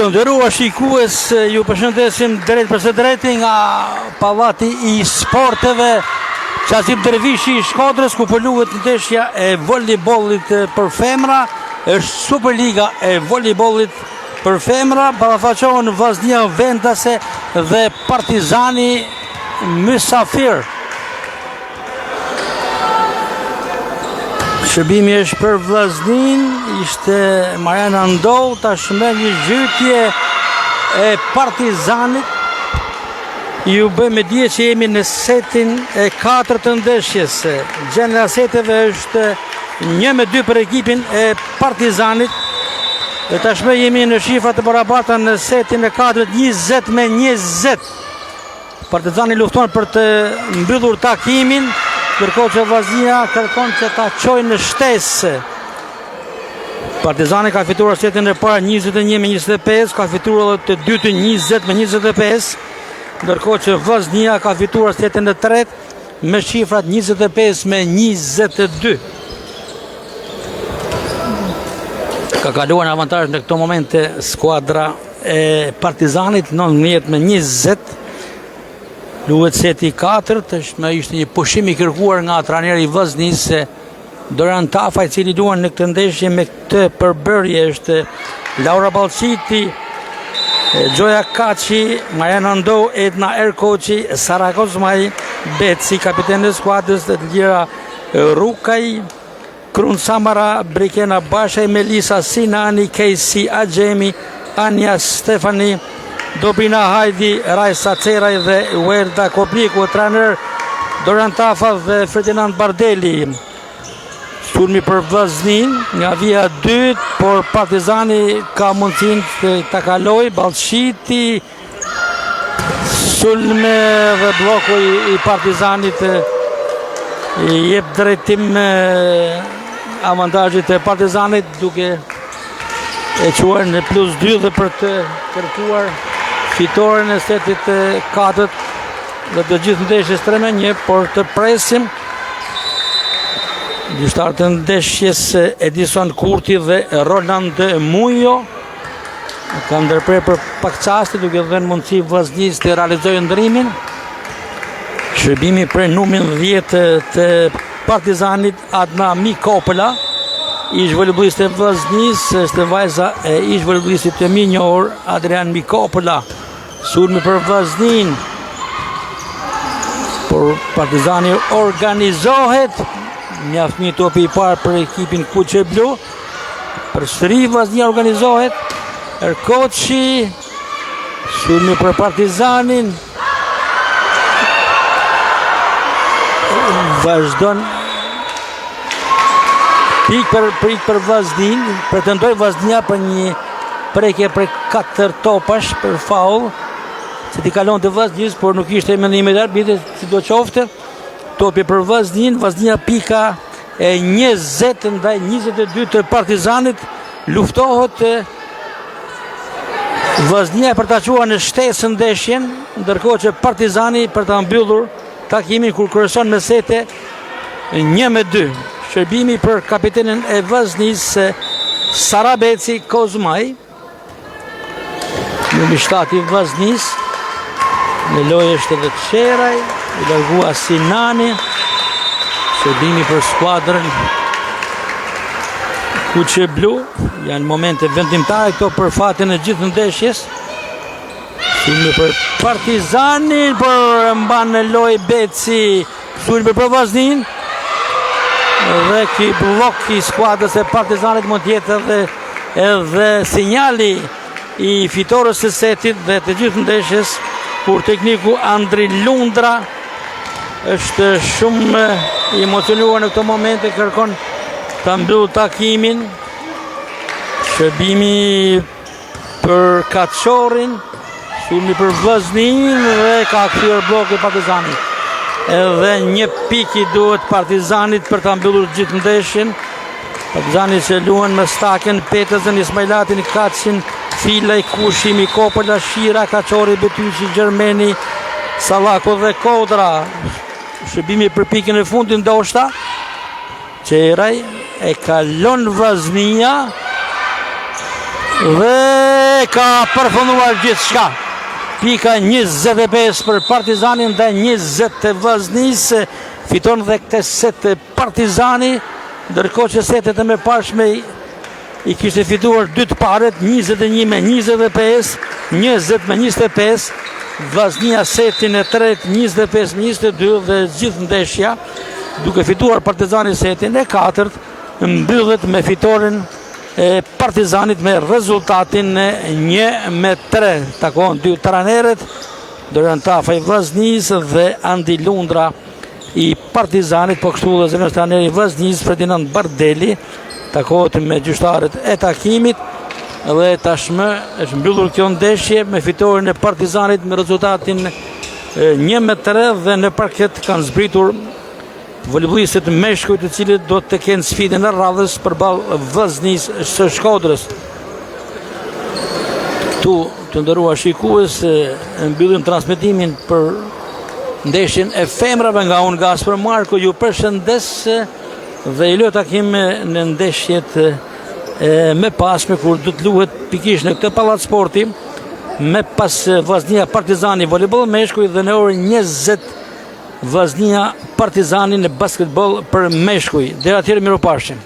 Të nderuar shikues, ju përshëndesim drejt për së drejti nga pallati I sporteve Qazim Dervishi I Shkodrës, ku po luhet ndeshja e voleybollit për femra, është Superliga e voleybollit për femra, ballafaqohen Vllaznia Vendase dhe Partizani Mysafir. Shërbimi është për Vllaznin, ishte Mariana Ndou, tashmë një zhytje e Partizanit. Ju bëjmë dje që jemi në setin e 4 të ndeshjes. Gjenera seteve është 1-2 për ekipin e Partizanit. Dhe tashmë jemi në shifra të barabarta në setin e 4, 20-20. Partizani lufton për të mbyllur takimin, ndërkohë që Vllaznia kërkon që ta çojë në shtesë. Partizani ka fituar setin e parë 21-25, ka fituar edhe të dytën 20-25, ndërkohë që Vllaznia ka fituar setin e tretë me shifrat 25-22. Ka kaluar në avantazh në këto momente skuadra e Partizanit 19-20. Luhet seti 4, ishte një pushim I kërkuar nga trajneri I Vllaznisë se Doran Tafa, I cili luan në këtë ndeshje me këtë përbërje është Laura Ballçiti, Gjoja Kaçi, Mariana Ndou, Edna Erkoçi, Sara Kozmaj, Beci, kapiteni e skuadrës, të tjera Rukaj, Krun Samara, Brikena Bashaj, Melisa Sinani, Kejsi Agjemi, Anja Stefani, Dobina Hajdi, Rajsa Ceraj dhe Werda Kobliku, trajner Doran Tafa dhe Ferdinand Bardeli. Sulmi për Vllaznin nga vija 2, por Partizani ka mundësinë të ta kalojë. Ballçiti, sulme dhe bloku I Partizanit I jep drejtim avantazhit e Partizanit, duke e quar në +2 dhe për të kërkuar fitoren e setit 4 dhe të gjithë ndeshjes 3-1, por të presim gjyqtarët të ndeshjes Edison Kurti dhe Roland Mujo kanë ndërprer për pak çaste, duke dhënë mundësi Vllaznisë të realizojë ndrimin. Shërbimi për numrin 10 të Partizanit Adna Mikopola, ish voleybollist e Vllaznisë, është vajza e ish voleybollistit të minjor Adrian Mikopola. Sulmi për Vllaznin, por Partizani organizohet, mjaft mirë topi I parë për ekipin Kuqe Blu. Përsëri Vllaznia organizohet. Erkoçi, sulmi për Partizanin. Vazhdon pik për Vllaznin, pretendoi Vllaznia për një prekje për 4 topash për faul, se ti kalon të Vllaznisë, por nuk ishte mendimi I arbitrit, sidoqoftë. Topi për Vllaznin, Vllaznia pika e 20 ndaj 22 të Partizanit, luftohet Vllaznia për ta quar në shtesë ndeshjen, ndërkohë që Partizani për ta mbyllur takimin kur kryeson me sete 1-2. Shërbimi për kapitenin e Vllaznisë Sara Beci Kozmaj, numri 7 I Vllaznisë. Në lojë është edhe Qeraj, I largua Sinani. Shërbimi për skuadrën Kuqe Blu. Janë momente vendimtare këto për fatin e gjithë ndeshjes. Sulmi për Partizanin, por mban në lojë Beci. Sulmi për Vllaznin. Dhe ky blok I skuadrës e Partizanit mund të jetë edhe sinjali I fitores së setit dhe të gjithë ndeshjes, kur tekniku Andri Lundra është shumë I emocionuar në këto momente, kërkon ta mbyllë takimin. Shërbimi për Kaçorin, sulmi për Vllaznin dhe ka kthyer bloku Partizanit. Edhe një pik I duhet Partizanit për ta mbyllur gjithë ndeshjen. Partizani që luan me Staken, Petezën, Ismailatin, Kaçin, Filaj, Kushi, Mikopola, Shira, Kaçori, Betyqi, Gjermeni, Sallaku dhe Kodra. Shërbimi për pikën e fundit ndoshta. Qeraj e kalon Vllaznia dhe dhe ka përfunduar gjithçka. Pika 25 për Partizanin dhe 20 të Vllaznisë, fiton dhe këtë set Partizani, ndërkohë që setet e mëparshme i kishte fituar 2 të paret, 21 me 25, 20 me 25, Vllaznia setin e tretë 25 me 22 dhe gjithë ndeshja, duke fituar Partizani setin e katërt, mbyllet me fitoren e Partizanit me rezultatin 1-3. Takohen 2 trajnerët, Dorian Tafa i Vllaznisë dhe Andi Lundra i Partizanit, po kështu dhe zëvendës trajneri i Vllaznisë Ferdinand Bardeli takohet me gjyqtarët e takimit dhe tashmë është mbyllur kjo ndeshje me fitoren e Partizanit me rezultatin 1-3 dhe në parket kanë zbritur voleybollistët meshkuj të cilët do të kenë sfidën e radhës përballë Vllaznisë së Shkodrës. Këtu të nderuar shikues, mbyllim transmetimin për ndeshjen e femrave nga unë Gaspar Marko. Ju përshëndes dhe i lë takim në ndeshjet me pasme kur do të luhet pikërisht në këtë pallat sporti me pas Vllaznia Partizani voleyboll meshkuj dhe në orën 20 Vllaznia Partizani në basketbol për meshkuj. Deri atëherë mirupafshim.